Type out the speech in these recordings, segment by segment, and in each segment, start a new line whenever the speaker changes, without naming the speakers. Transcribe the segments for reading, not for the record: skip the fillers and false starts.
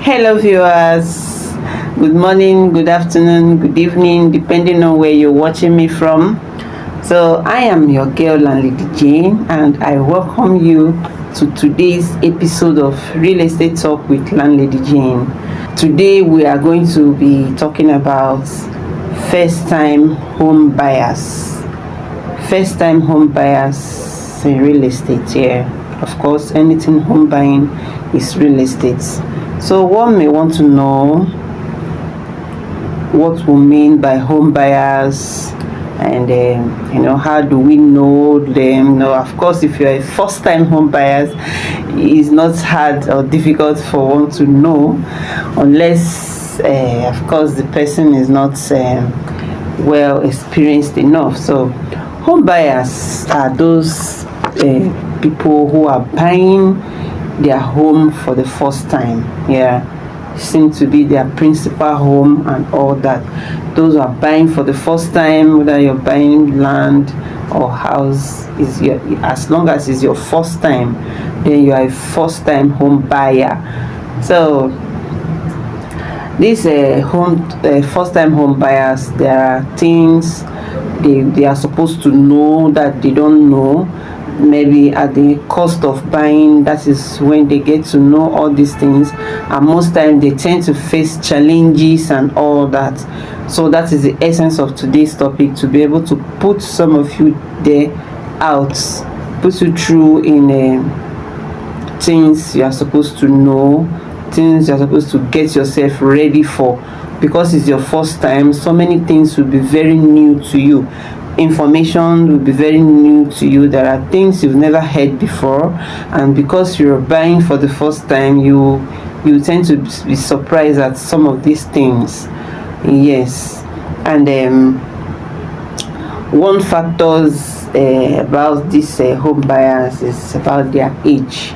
Hello, viewers. Good morning, good afternoon, good evening, depending on where you're watching me from. So, I am your girl, Landlady Jane, and I welcome you to today's episode of Real Estate Talk with Landlady Jane. Today, we are going to be talking about first time home buyers. First time home buyers in real estate. Yeah, of course, anything home buying is real estate. So one may want to know what we mean by home buyers, and how do we know them. Of course, if you're a first time home buyers, it's not hard or difficult for one to know, unless of course the person is not well experienced enough. So home buyers are those people who are buying their home for the first time. Yeah, seem to be their principal home and all that. Those who are buying for the first time, whether you're buying land or house, is your, as long as it's your first time, then you are a first time home buyer. So these first time home buyers, there are things they are supposed to know that they don't know, maybe at the cost of buying. That is when they get to know all these things, and most times they tend to face challenges and all that. So that is the essence of today's topic, to be able to put some of you there out, put you through in things you are supposed to know, things you are supposed to get yourself ready for, because it's your first time. So many things will be very new to you, information will be very new to you. There are things you've never heard before, and because you're buying for the first time, you tend to be surprised at some of these things. Yes. And one factors about these home buyers is about their age.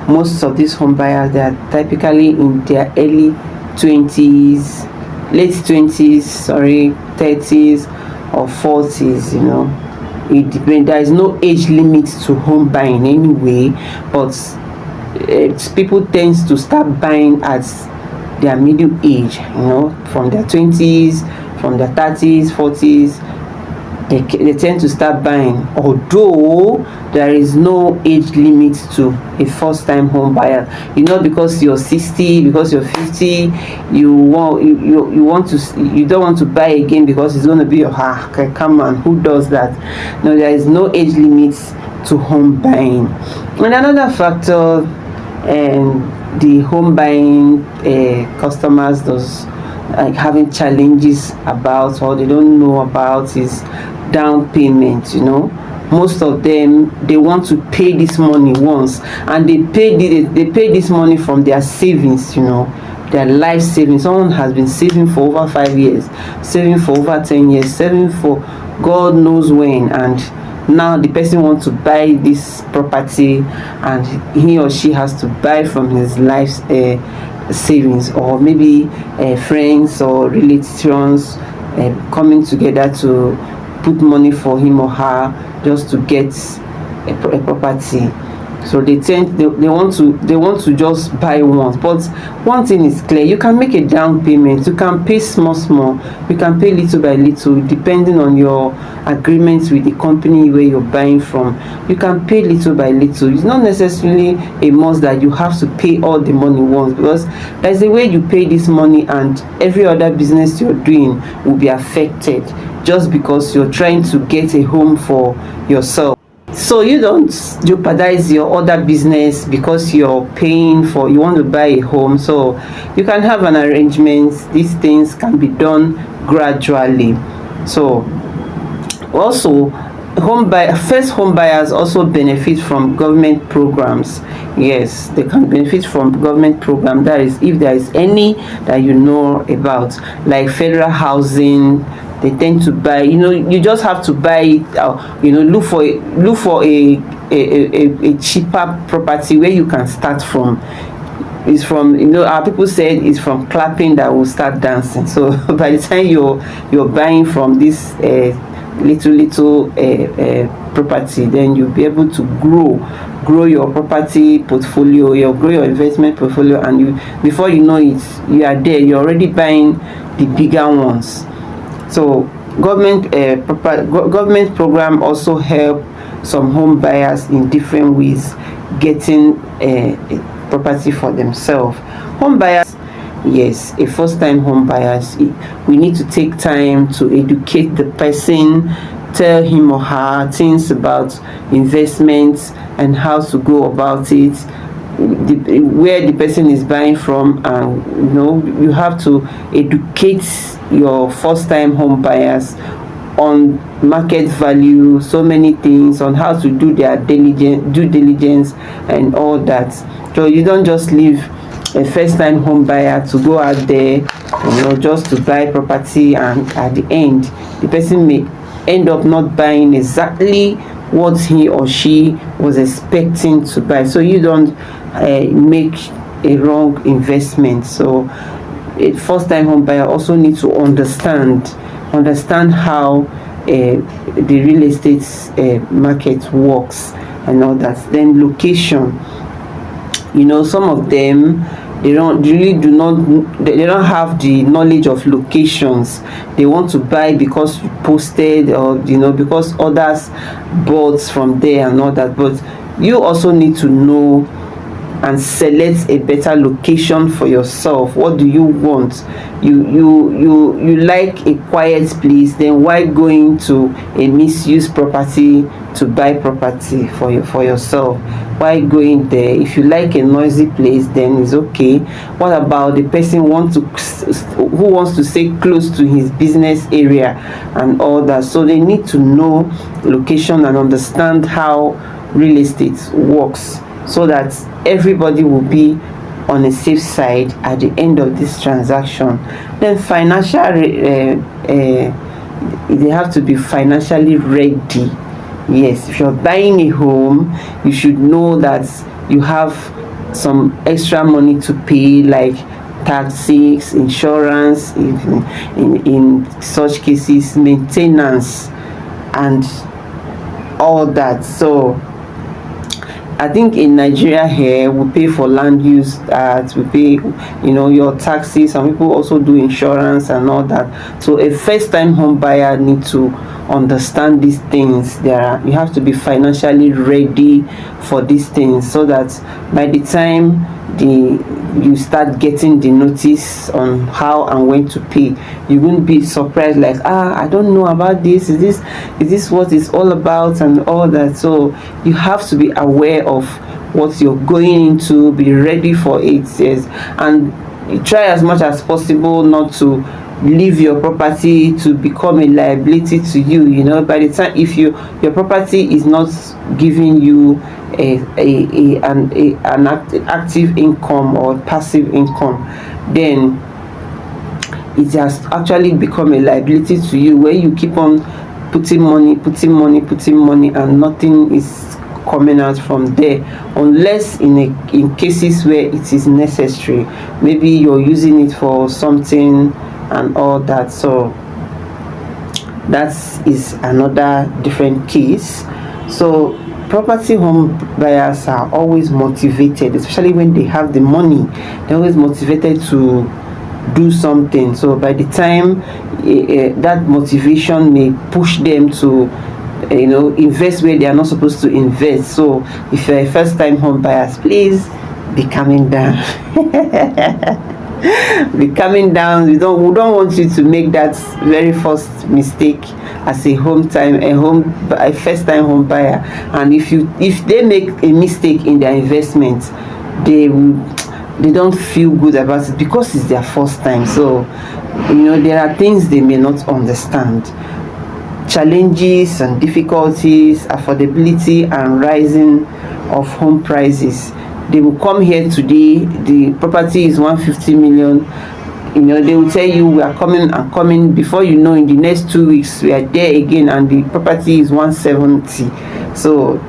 Most of these home buyers, they are typically in their early 20s, late 20s, 30s or 40s. It depends. There is no age limit to home buying anyway, but people tend to start buying at their middle age, from their 20s, from their 30s, 40s. They tend to start buying, although there is no age limit to a first time home buyer. Because you're 60, because you're 50, you don't want to buy again because it's going to be your come on, who does that? No, there is no age limit to home buying. And another factor, and the home buying customers does like having challenges about, or they don't know about, is down payment. Most of them, they want to pay this money once, and they pay this money from their savings, their life savings. Someone has been saving for over 5 years, saving for over 10 years, saving for God knows when, and now the person wants to buy this property, and he or she has to buy from his life savings, or maybe friends or relations coming together to put money for him or her just to get a property. So they want to just buy once. But one thing is clear: you can make a down payment, you can pay small, you can pay little by little, depending on your agreements with the company where you're buying from. You can pay little by little. It's not necessarily a must that you have to pay all the money once, because there's a way you pay this money, and every other business you're doing will be affected, just because you're trying to get a home for yourself. So you don't jeopardize your other business because you want to buy a home. So you can have an arrangement. These things can be done gradually. So also, first home buyers also benefit from government programs. Yes, they can benefit from government program. That is, if there is any that you know about, like federal housing. They tend to buy, you just have to buy it, look for a cheaper property where you can start from. It's from, our people said it's from clapping that will start dancing. So by the time you're buying from this little property, then you'll be able to grow your property portfolio, grow your investment portfolio, and you, before you know it, you are there, you're already buying the bigger ones. So government program also help some home buyers in different ways getting a property for themselves. Home buyers, yes, a first time home buyers, we need to take time to educate the person, tell him or her things about investments and how to go about it, where the person is buying from, and you have to educate your first time home buyers on market value, so many things, on how to do their due diligence and all that. So you don't just leave a first time home buyer to go out there, just to buy property, and at the end the person may end up not buying exactly what he or she was expecting to buy. So you don't make a wrong investment. So a first time home buyer also needs to understand how the real estate market works and all that. Then location, some of them, they don't have the knowledge of locations. They want to buy because you posted, or because others bought from there and all that. But you also need to know and select a better location for yourself. What do you want? You like a quiet place, then why going to a misused property to buy property for yourself? Why going there? If you like a noisy place, then it's okay. What about the person who wants to stay close to his business area and all that? So they need to know location and understand how real estate works, so that everybody will be on a safe side at the end of this transaction. Then financial, they have to be financially ready. Yes, if you're buying a home, you should know that you have some extra money to pay, like taxes, insurance, in such cases, maintenance, and all that. So I think in Nigeria here, we pay for land use tax, we pay, your taxes. Some people also do insurance and all that. So a first-time home buyer need to understand these things. You have to be financially ready for these things, so that by the time you start getting the notice on how and when to pay, you won't be surprised like, I don't know about this. Is this what it's all about and all that? So you have to be aware of what you're going into, be ready for it, yes, and try as much as possible not to leave your property to become a liability to you. By the time, if your property is not giving you an active income or passive income, then it has actually become a liability to you, where you keep on putting money, and nothing is coming out from there, unless in cases where it is necessary. Maybe you're using it for something and all that. So that is another different case. So property home buyers are always motivated, especially when they have the money. They're always motivated to do something. So by the time that motivation may push them to invest where they are not supposed to invest. So if you're a first time home buyers, please be coming down. Be coming down. We don't want you to make that very first mistake as a first time home buyer. And if they make a mistake in their investment, they don't feel good about it, because it's their first time. So there are things they may not understand. Challenges and difficulties, affordability and rising of home prices. They will come here today, the property is 150 million. They will tell you we are coming. Before you know, in the next 2 weeks we are there again, and the property is 170. So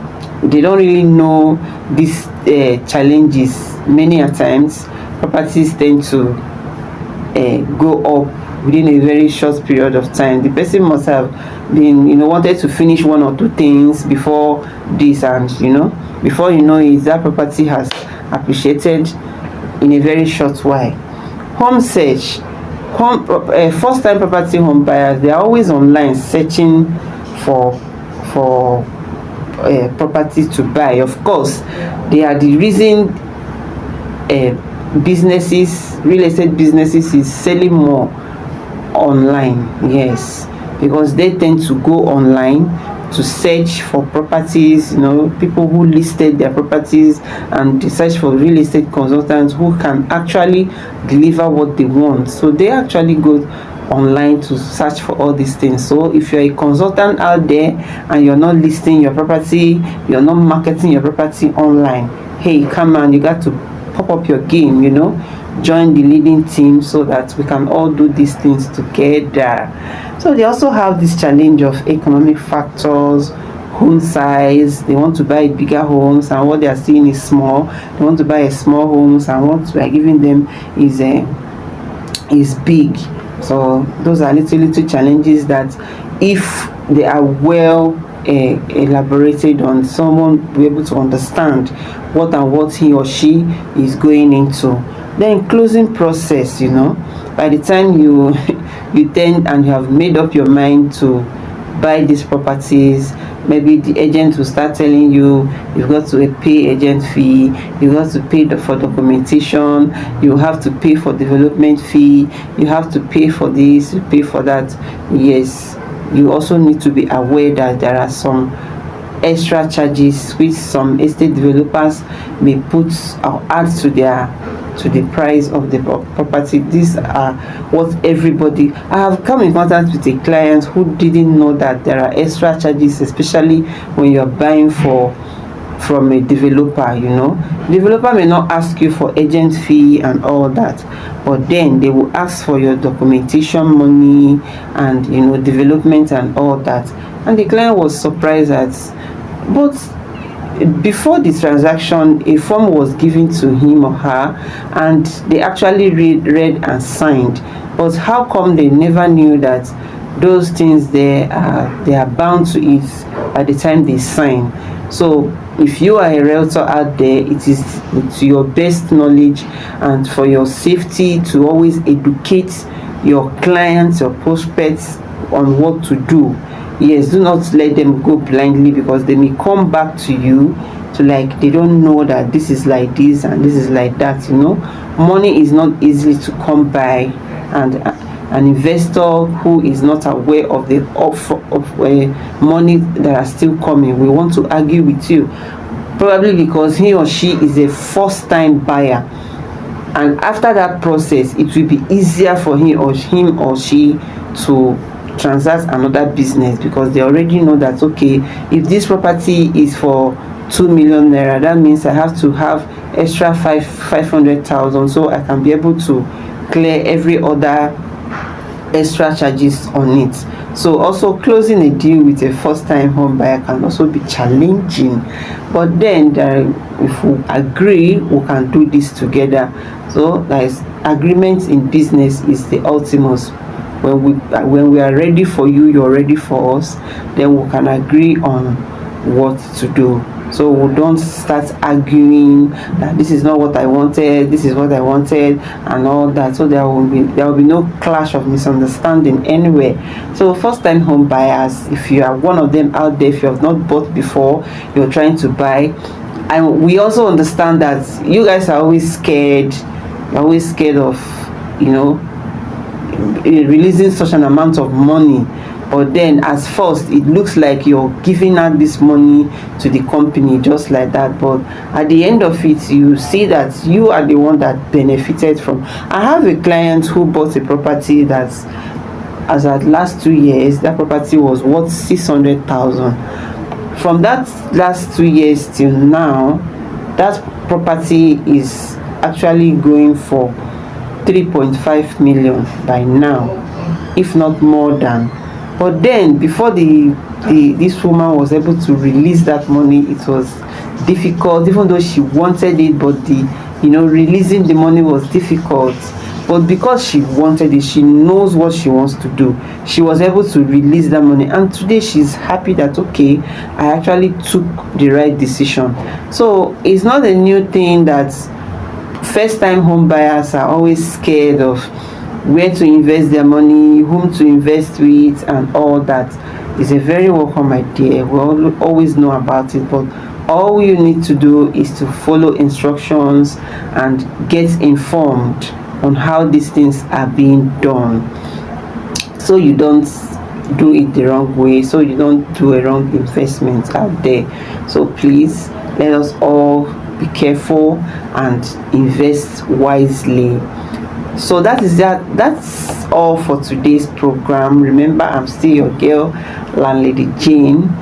they don't really know these challenges. Many a times properties tend to go up within a very short period of time. The person must have been, wanted to finish one or two things before this, and before you know it, that property has appreciated in a very short while. Home search. First time property home buyers, they are always online searching for property to buy. Of course, they are the reason real estate businesses is selling more online. Yes, because they tend to go online to search for properties, people who listed their properties, and they search for real estate consultants who can actually deliver what they want. So they actually go online to search for all these things. So if you're a consultant out there and you're not listing your property, you're not marketing your property online, hey, come on, you got to pop up your game, join the leading team so that we can all do these things together. So they also have this challenge of economic factors, home size. They want to buy bigger homes, and what they are seeing is small. They want to buy a small homes, and what we are giving them is big. So those are little challenges that, if they are well elaborated on, someone will be able to understand what he or she is going into. Then closing process, by the time you tend and you have made up your mind to buy these properties, maybe the agent will start telling you you've got to pay agent fee, you got to pay for documentation, you have to pay for development fee, you have to pay for this, you pay for that. Yes, you also need to be aware that there are some extra charges which some estate developers may put or add to the price of the property. These are what everybody, I have come in contact with a client who didn't know that there are extra charges, especially when you're buying from a developer. Developer may not ask you for agent fee and all that, but then they will ask for your documentation money and development and all that. And the client was surprised but before the transaction, a form was given to him or her, and they actually read and signed. But how come they never knew that those things they are bound to it by the time they sign? So if you are a realtor out there, it is to your best knowledge and for your safety to always educate your clients, your prospects, on what to do. Yes, do not let them go blindly, because they may come back to you to they don't know that this is like this and this is like that. Money is not easily to come by, and an investor who is not aware of the money that are still coming will want to argue with you, probably because he or she is a first-time buyer, and after that process it will be easier for him or she to transact another business, because they already know that, okay, if this property is for 2 million naira, that means I have to have extra 500,000, so I can be able to clear every other extra charges on it. So also closing a deal with a first-time home buyer can also be challenging, but then if we agree, we can do this together. So agreement in business is the ultimate. When we are ready for you, you're ready for us, then we can agree on what to do. So we don't start arguing that this is not what I wanted, this is what I wanted, and all that. So there will be no clash of misunderstanding anywhere. So first time home buyers, if you are one of them out there, if you have not bought before, you're trying to buy, and we also understand that you guys are always scared. You're always scared of releasing such an amount of money, but then as first it looks like you're giving out this money to the company just like that, but at the end of it you see that you are the one that benefited from. I have a client who bought a property that, as at last 2 years, that property was worth 600,000. From that last 2 years till now, that property is actually going for 3.5 million by now, if not more than. But then before this woman was able to release that money, it was difficult, even though she wanted it, but releasing the money was difficult. but because she wanted it, she knows what she wants to do, she was able to release that money, and today she's happy that, okay, I actually took the right decision. So it's not a new thing that first time home buyers are always scared of where to invest their money, whom to invest with, and all that. Is a very welcome idea. We always know about it, but all you need to do is to follow instructions and get informed on how these things are being done, so you don't do it the wrong way, so you don't do a wrong investment out there. So please, let us all be careful and invest wisely. So that's all for today's program. Remember, I'm still your girl, Landlady Jane.